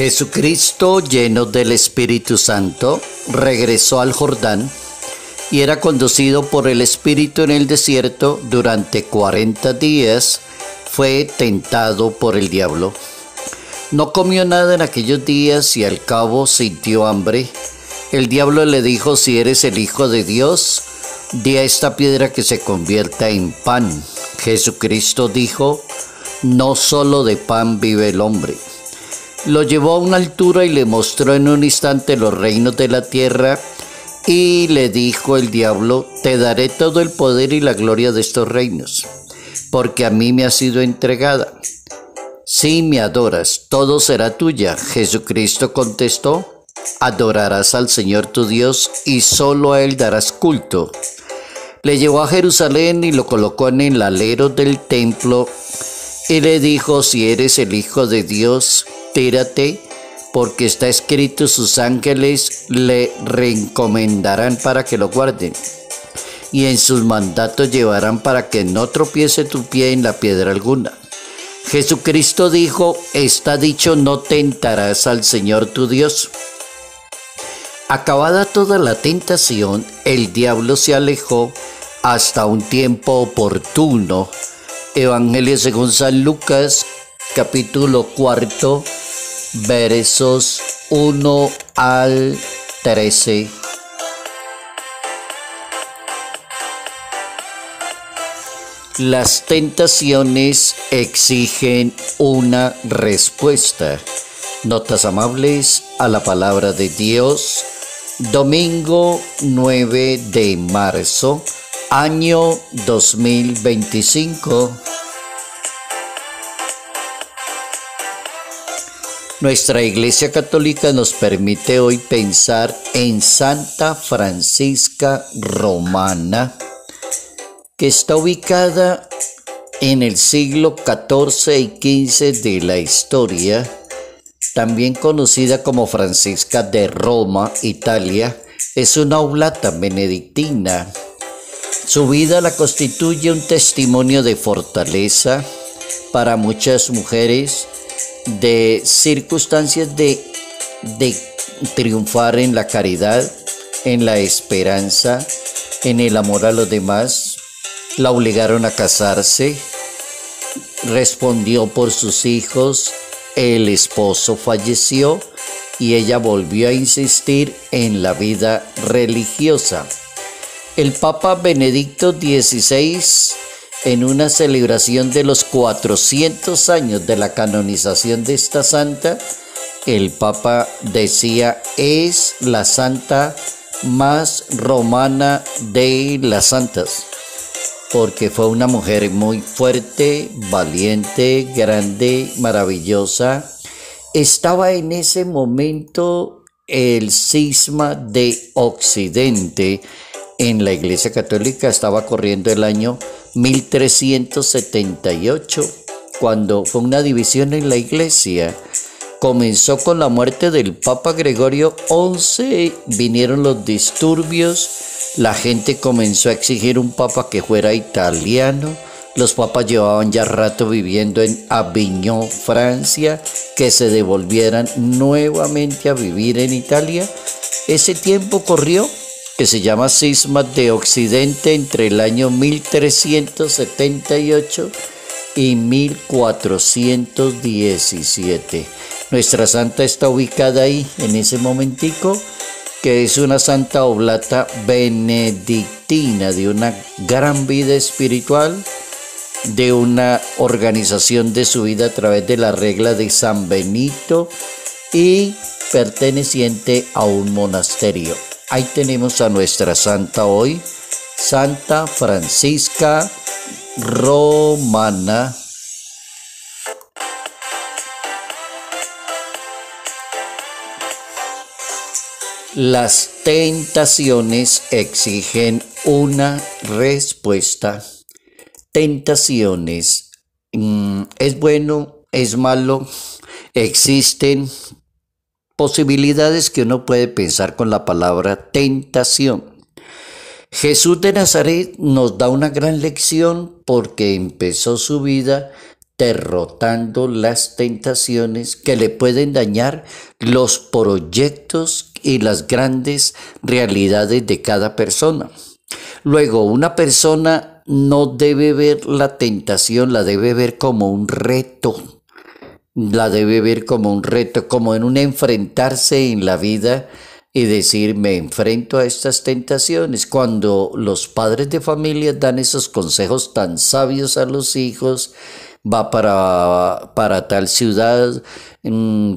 Jesucristo, lleno del Espíritu Santo, regresó al Jordán y era conducido por el Espíritu en el desierto durante 40 días. Fue tentado por el diablo. No comió nada en aquellos días y al cabo sintió hambre. El diablo le dijo: si eres el Hijo de Dios, di a esta piedra que se convierta en pan. Jesucristo dijo: no solo de pan vive el hombre. Lo llevó a una altura y le mostró en un instante los reinos de la tierra, y le dijo el diablo: te daré todo el poder y la gloria de estos reinos, porque a mí me ha sido entregada. Si me adoras, todo será tuya. Jesucristo contestó: adorarás al Señor tu Dios y solo a Él darás culto. Le llevó a Jerusalén y lo colocó en el alero del templo y le dijo: si eres el Hijo de Dios, tírate, porque está escrito: sus ángeles le reencomendarán para que lo guarden, y en sus mandatos llevarán para que no tropiece tu pie en la piedra alguna. Jesucristo dijo: está dicho, no tentarás al Señor tu Dios. Acabada toda la tentación, el diablo se alejó hasta un tiempo oportuno. Evangelio según San Lucas, capítulo 4, versos 1 al 13. Las tentaciones exigen una respuesta. Notas amables a la palabra de Dios. Domingo 9 de marzo, año 2025. Nuestra Iglesia Católica nos permite hoy pensar en Santa Francisca Romana, que está ubicada en el siglo XIV y XV de la historia, también conocida como Francisca de Roma, Italia. Es una oblata benedictina. Su vida la constituye un testimonio de fortaleza para muchas mujeres, de circunstancias de triunfar en la caridad, en la esperanza, en el amor a los demás. La obligaron a casarse, respondió por sus hijos, el esposo falleció y ella volvió a insistir en la vida religiosa. El Papa Benedicto XVI, en una celebración de los 400 años de la canonización de esta santa, el Papa decía: es la santa más romana de las santas, porque fue una mujer muy fuerte, valiente, grande, maravillosa. Estaba en ese momento el cisma de Occidente en la Iglesia Católica. Estaba corriendo el año 1378, cuando fue una división en la Iglesia. Comenzó con la muerte del Papa Gregorio XI, vinieron los disturbios, la gente comenzó a exigir un papa que fuera italiano. Los papas llevaban ya rato viviendo en Avignon, Francia, que se devolvieran nuevamente a vivir en Italia. Ese tiempo corrió, que se llama cisma de Occidente, entre el año 1378 y 1417. Nuestra santa está ubicada ahí, en ese momentico, que es una santa oblata benedictina, de una gran vida espiritual, de una organización de su vida a través de la regla de San Benito y perteneciente a un monasterio. Ahí tenemos a nuestra santa hoy, Santa Francisca Romana. Las tentaciones exigen una respuesta. Tentaciones, ¿es bueno? ¿Es malo? Existen posibilidades que uno puede pensar con la palabra tentación. Jesús de Nazaret nos da una gran lección porque empezó su vida derrotando las tentaciones que le pueden dañar los proyectos y las grandes realidades de cada persona. Luego, una persona no debe ver la tentación, la debe ver como un reto, como en un enfrentarse en la vida y decir, me enfrento a estas tentaciones. Cuando los padres de familia dan esos consejos tan sabios a los hijos, va para tal ciudad,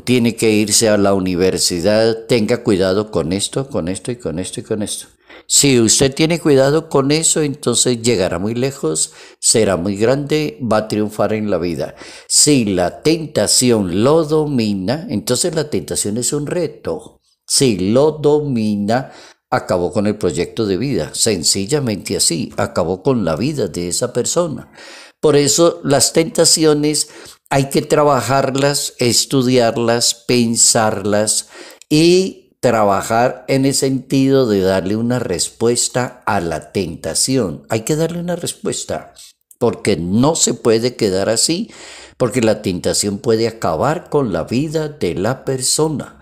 tiene que irse a la universidad, tenga cuidado con esto, con esto y con esto y con esto. Si usted tiene cuidado con eso, entonces llegará muy lejos, será muy grande, va a triunfar en la vida. Si la tentación lo domina, entonces la tentación es un reto. Si lo domina, acabó con el proyecto de vida, sencillamente así, acabó con la vida de esa persona. Por eso las tentaciones hay que trabajarlas, estudiarlas, pensarlas y trabajar en el sentido de darle una respuesta a la tentación. Hay que darle una respuesta, porque no se puede quedar así, porque la tentación puede acabar con la vida de la persona.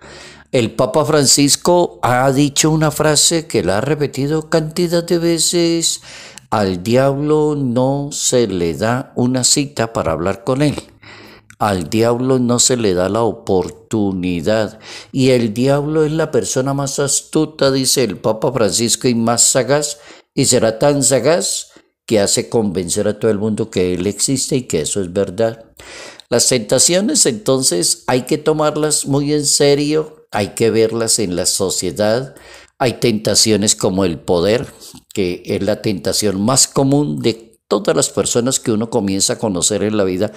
El Papa Francisco ha dicho una frase que la ha repetido cantidad de veces: al diablo no se le da una cita para hablar con él. Al diablo no se le da la oportunidad. Y el diablo es la persona más astuta, dice el Papa Francisco, y más sagaz. Y será tan sagaz que hace convencer a todo el mundo que él existe y que eso es verdad. Las tentaciones, entonces, hay que tomarlas muy en serio. Hay que verlas en la sociedad. Hay tentaciones como el poder, que es la tentación más común de todas las personas que uno comienza a conocer en la vida.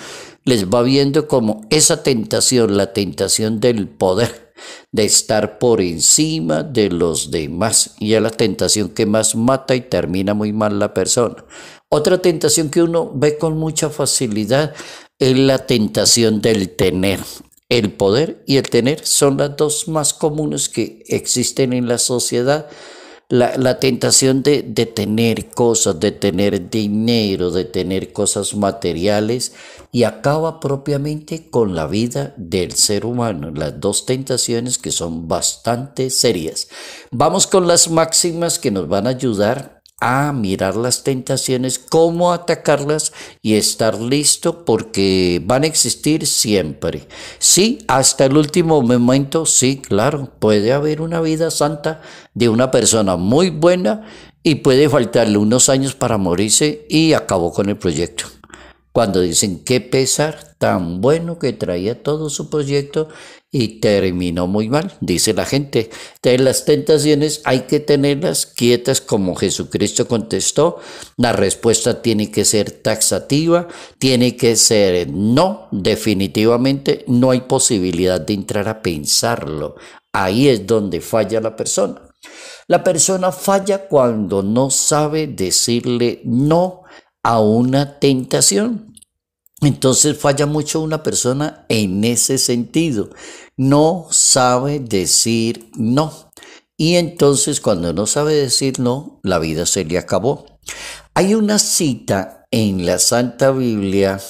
Les va viendo como esa tentación, la tentación del poder, de estar por encima de los demás, y es la tentación que más mata y termina muy mal la persona. Otra tentación que uno ve con mucha facilidad es la tentación del tener. El poder y el tener son las dos más comunes que existen en la sociedad. La tentación de tener cosas, de tener dinero, de tener cosas materiales, y acaba propiamente con la vida del ser humano. Las dos tentaciones que son bastante serias. Vamos con las máximas que nos van a ayudar a mirar las tentaciones, cómo atacarlas y estar listo, porque van a existir siempre. Sí, hasta el último momento, sí, claro, puede haber una vida santa de una persona muy buena y puede faltarle unos años para morirse y acabó con el proyecto. Cuando dicen qué pesar, tan bueno que traía todo su proyecto y terminó muy mal, dice la gente. Entonces las tentaciones hay que tenerlas quietas, como Jesucristo contestó. La respuesta tiene que ser taxativa, tiene que ser no, definitivamente no hay posibilidad de entrar a pensarlo. Ahí es donde falla la persona. La persona falla cuando no sabe decirle no a una tentación. Entonces falla mucho una persona en ese sentido. No sabe decir no. Y entonces cuando no sabe decir no, la vida se le acabó. Hay una cita en la Santa Biblia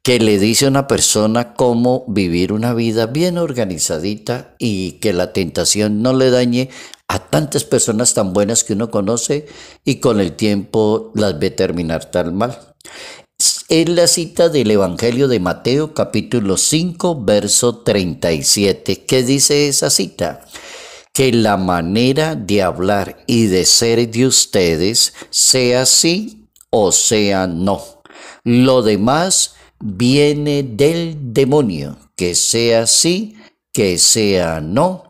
que le dice a una persona cómo vivir una vida bien organizadita y que la tentación no le dañe a tantas personas tan buenas que uno conoce y con el tiempo las ve terminar tan mal. Es la cita del Evangelio de Mateo, capítulo 5, verso 37. ¿Qué dice esa cita? Que la manera de hablar y de ser de ustedes sea sí o sea no. Lo demás viene del demonio. Que sea sí, que sea no.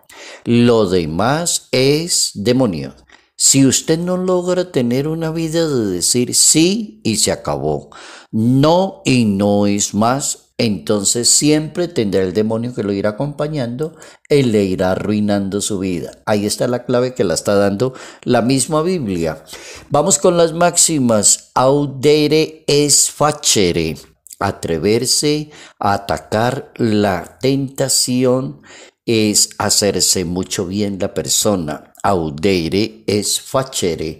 Lo demás es demonio. Si usted no logra tener una vida de decir sí y se acabó, no y no es más, entonces siempre tendrá el demonio que lo irá acompañando y le irá arruinando su vida. Ahí está la clave que la está dando la misma Biblia. Vamos con las máximas. Audere es facere. Atreverse a atacar la tentación es hacerse mucho bien la persona. Audere es facere.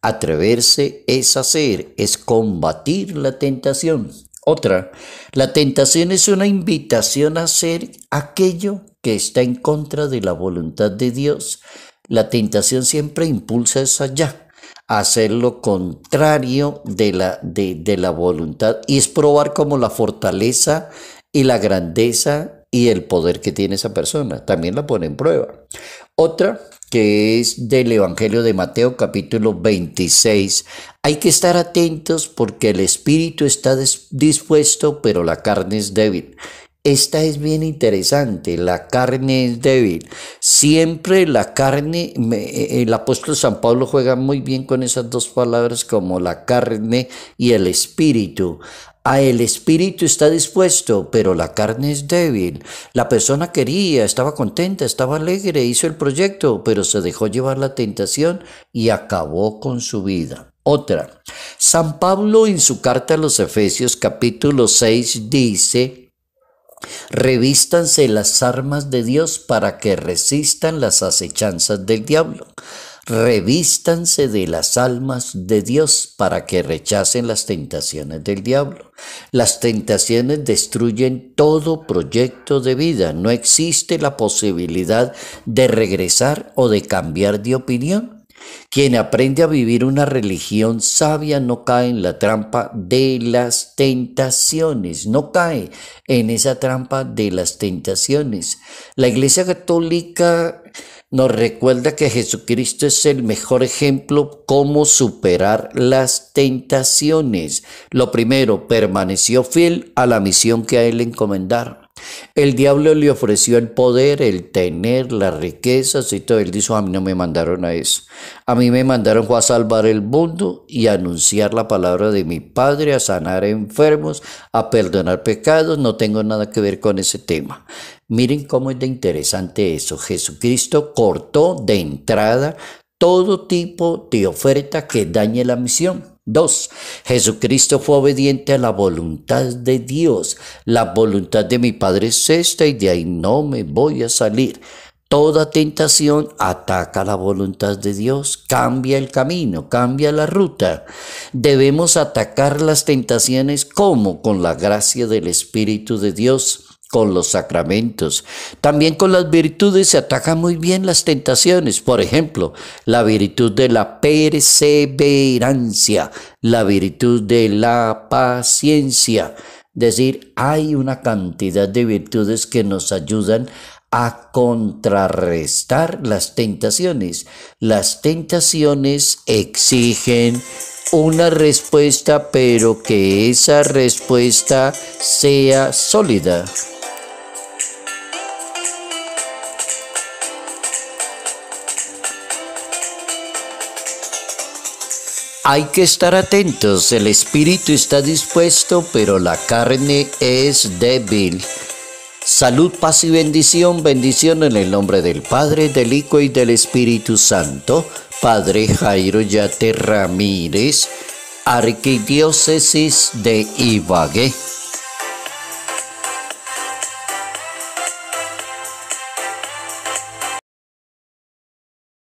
Atreverse es hacer, es combatir la tentación. Otra, la tentación es una invitación a hacer aquello que está en contra de la voluntad de Dios. La tentación siempre impulsa eso allá, a hacer lo contrario de la voluntad, y es probar como la fortaleza y la grandeza y el poder que tiene esa persona. También la pone en prueba. Otra, que es del Evangelio de Mateo capítulo 26. Hay que estar atentos porque el espíritu está dispuesto, pero la carne es débil. Esta es bien interesante, la carne es débil. Siempre la carne, el apóstol San Pablo juega muy bien con esas dos palabras como la carne y el espíritu. El espíritu está dispuesto, pero la carne es débil. La persona quería, estaba contenta, estaba alegre, hizo el proyecto, pero se dejó llevar la tentación y acabó con su vida. Otra, San Pablo en su carta a los Efesios capítulo 6 dice: revístanse las armas de Dios para que resistan las acechanzas del diablo. Revístanse de las almas de Dios para que rechacen las tentaciones del diablo. Las tentaciones destruyen todo proyecto de vida. No existe la posibilidad de regresar o de cambiar de opinión. Quien aprende a vivir una religión sabia no cae en la trampa de las tentaciones, no cae en esa trampa de las tentaciones. La Iglesia Católica nos recuerda que Jesucristo es el mejor ejemplo cómo superar las tentaciones. Lo primero, permaneció fiel a la misión que a él le encomendaron. El diablo le ofreció el poder, el tener, las riquezas y todo. Él dijo: a mí no me mandaron a eso. A mí me mandaron fue a salvar el mundo y a anunciar la palabra de mi Padre, a sanar enfermos, a perdonar pecados. No tengo nada que ver con ese tema. Miren cómo es de interesante eso. Jesucristo cortó de entrada todo tipo de oferta que dañe la misión. 2. Jesucristo fue obediente a la voluntad de Dios. La voluntad de mi Padre es esta y de ahí no me voy a salir. Toda tentación ataca la voluntad de Dios, cambia el camino, cambia la ruta. Debemos atacar las tentaciones como con la gracia del Espíritu de Dios, con los sacramentos. También con las virtudes se atacan muy bien las tentaciones. Por ejemplo, la virtud de la perseverancia, la virtud de la paciencia. Es decir, hay una cantidad de virtudes que nos ayudan a contrarrestar las tentaciones. Las tentaciones exigen una respuesta, pero que esa respuesta sea sólida. Hay que estar atentos, el espíritu está dispuesto, pero la carne es débil. Salud, paz y bendición, bendición en el nombre del Padre, del Hijo y del Espíritu Santo. Padre Jairo Yate Ramírez, Arquidiócesis de Ibagué.